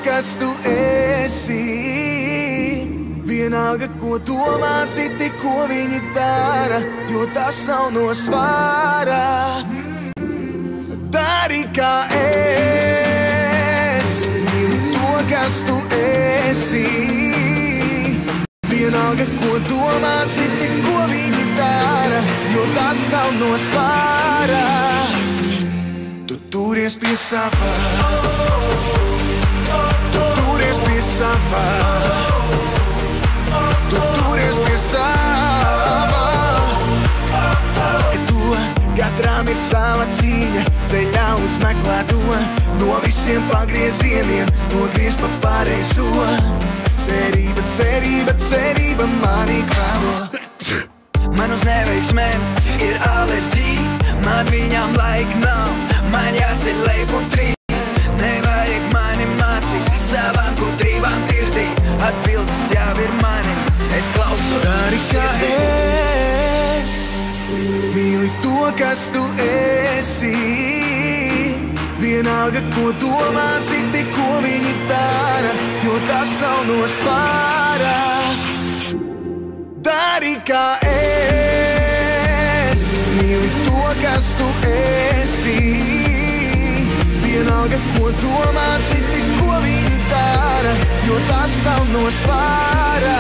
kas tu esi. Vienalga, ko domā citi, ko viņi dara, jo tas nav no svāra. Dari kā es, mīli to, kas tu esi. Vienalga, ko domā citi, ko viņi dara, jo tas nav no svāra. Tu turies pie savā, tu turies pie savā, tu turies pie savā. Katram ir sava cīņa, ceļā uzmeklē to, no visiem pagriezieniem nogriezt pa pareizo. Cerība, cerība, cerība mani klāvo. Man uz neveiksmēm ir alerģija, man viņām laika nav, man jāceļ leip un trīt. Nevajag mani mācīt, savām gudrībām tirdīt, atbildes jau ir mani, es klausos. Dari kā es, mīli to, kas tu esi. Vienalga, ko domā citi, ko viņi dara, jo tas nav no svāra. Dari kā es, mīli to, kas tu esi. Vienalga, ko domā citi, ko viņi dara, jo tas nav no svāra.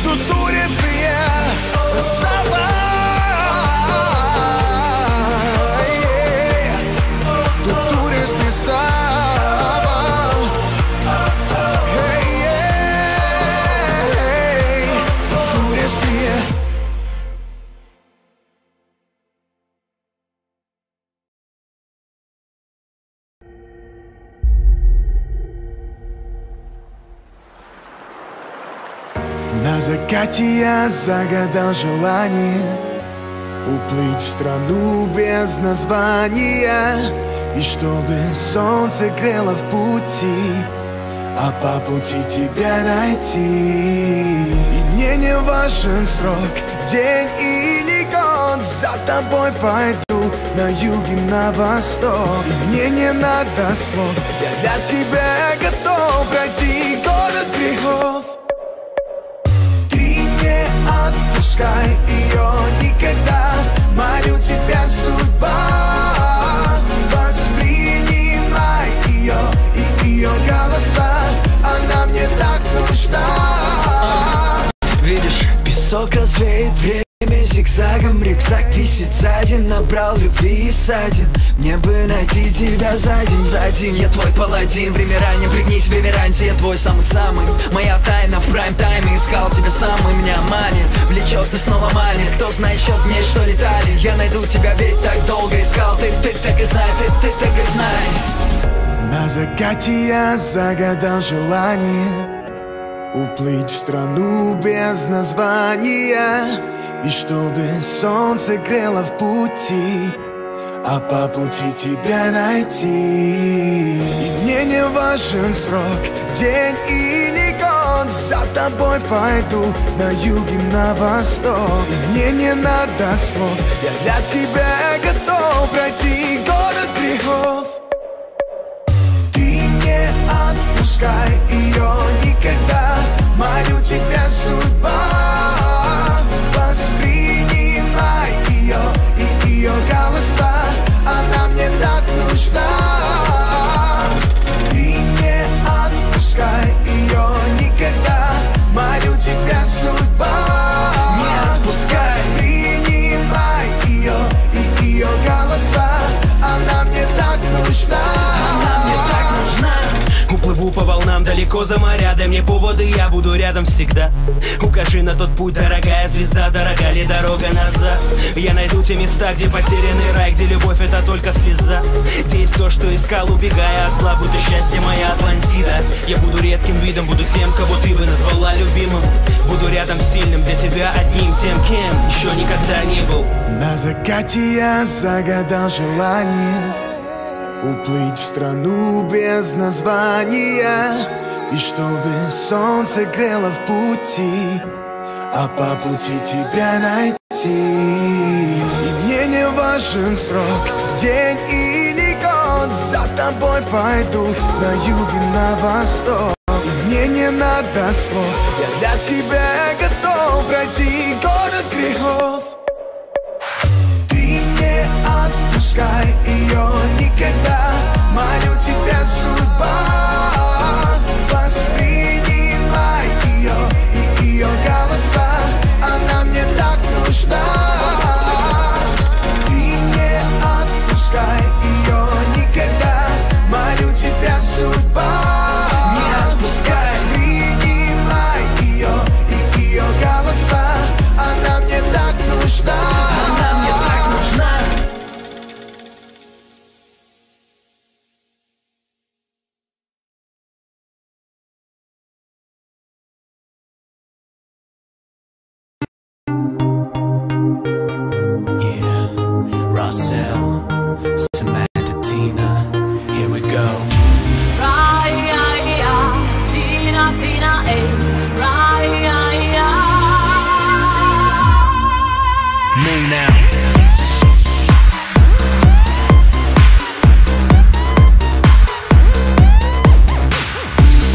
Tu turies pie savā. На закате я загадал желание уплыть в страну без названия, и чтобы солнце грело в пути, а по пути тебя найти. И мне не важен срок, день и не год, за тобой пойду на юг и на восток. И мне не надо слов, я для тебя готов пройти город грехов. Отпускай ее никогда, молю тебя, судьба. Воспринимай ее и ее голоса, она мне так нужна. Видишь, песок развеет время зигзагом, рюкзак висит сзади, набрал любви и ссадин. Мне бы найти тебя за день, я твой паладин. Время ранее, пригнись в реверансе, я твой самый-самый. Моя тайна в прайм-тайме, искал тебя сам и меня манит. Влечет и снова манит, кто знает счет дней, что летали. Я найду тебя, ведь так долго искал, ты так и знай, ты так и знай. На закате я загадал желание уплыть в страну без названия, и чтобы солнце грело в пути, а по пути тебя найти. И мне не важен срок, день и не год, за тобой пойду на юг и на восток. И мне не надо слов, я для тебя готов пройти город грехов. Ты не отпускай ее никогда, молю тебя, судьба. Воспринимай ее и ее голоса, она мне так нужна. Ты не отпускай ее никогда, молю тебя, судьба. Не отпускай. Воспринимай ее и ее голоса, она мне так нужна. Она мне так нужна. Уплыву по волнам далеко за моря, дай мне поводы, я буду рядом всегда. Укажи на тот путь, дорогая звезда, дорога ли дорога назад. Я найду те места, где потерянный рай, где любовь это только слеза, где есть то, что искал, убегая от зла, будто счастье моя Атлантида. Я буду редким видом, буду тем, кого ты бы назвала любимым. Буду рядом сильным, для тебя одним, тем, кем еще никогда не был. На закате я загадал желание уплыть в страну без названия, и чтобы солнце грело в пути, а по пути тебя найти. И мне не важен срок, день и не год, за тобой пойду на юг и на восток. Мне не надо слов, я для тебя готов пройти город грехов. Ты не отпускай ее никогда, молю тебя, судьба. Воспринимай ее и ее голоса, она мне так нужна. Ты не отпускай ее никогда, молю тебя, судьба. Воспринимай ее и ее голоса, она мне так нужна. Она мне так нужна. Yeah, Russell, Samantha, Tina, here we go. Tina, Move now.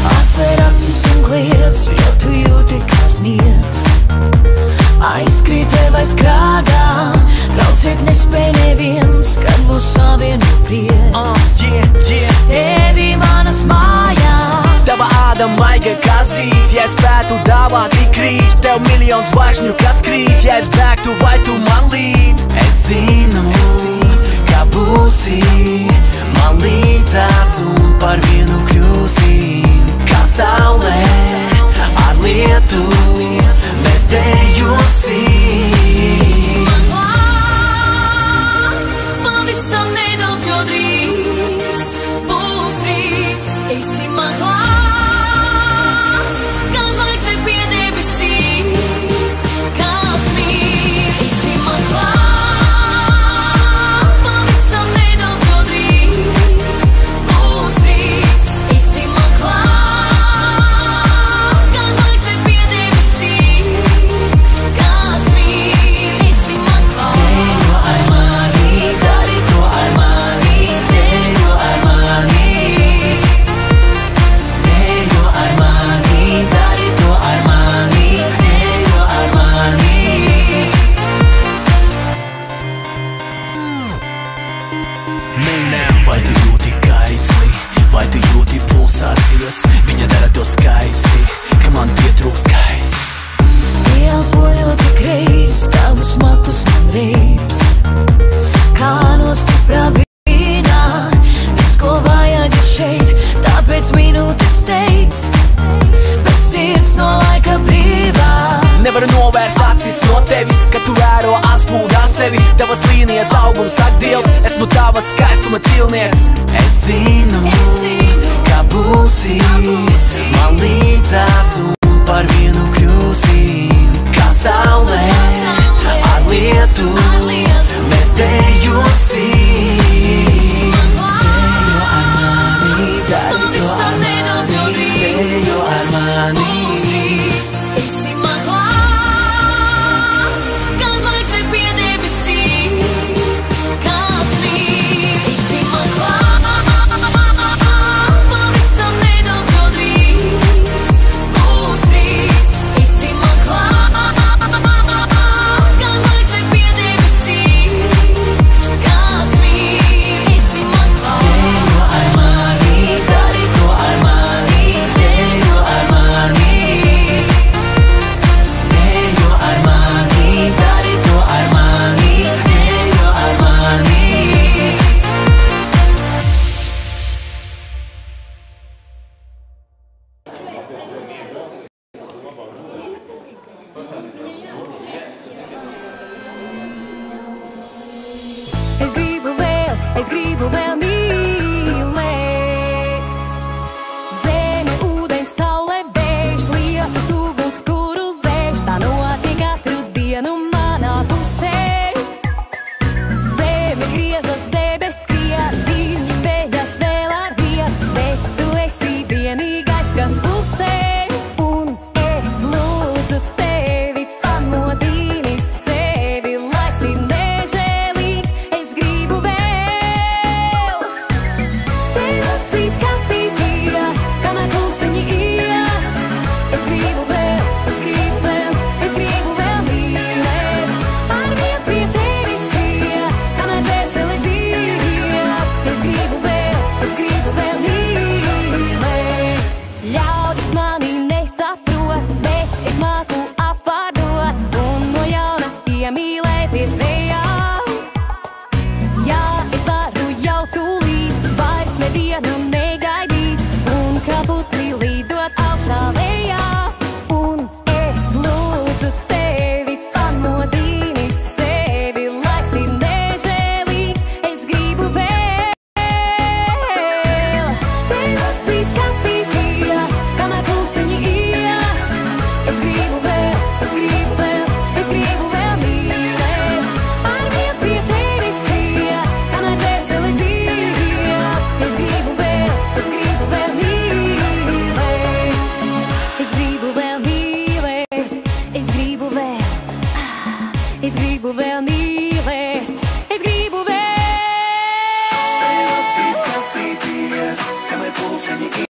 Atver acis un kliedz, jo tu jūti kā sniegs. Aizkrīt tev aiz krāgā, traucēt nespēj neviens, kad mūs savieno prieks. Tevi manas mājās, tava āda maiga kā zīts, ja es spētu dāvāt tik rīt. Tev miljonu zvaigžņu, kas krīt, ja es bēgtu, vai tu man līdz. Es zinu, kā būsi man līdzās un par vienu kļūsim. Kā saulē ar lietu mēs dejosim. pavisam nedaudz, jo drīz būs rīts. Esi man klāt. Viņa dara to skaisti, ka man pietrūkst skaists. Ielpojot tik reiz, tavus matus man reibst. Kā no stiprā vīnā, viss, ko vajag ir šeit, tāpēc minūtes teic, bet sirds no laika brīvā. Nevaru novērst acis no tevis, kad tu vēro atspūdā sevi. Tavas līnijas augums sak Dievs, esmu tavas skaistuma cilnieks. Es zinu, kā būsi man līdzās un par vienu kļūsim. Kā saulē ar lietu mēs dejosim. Dejo ar mani, dari to ar mani, dejo ar mani. Būs gribu vēl mīlēt.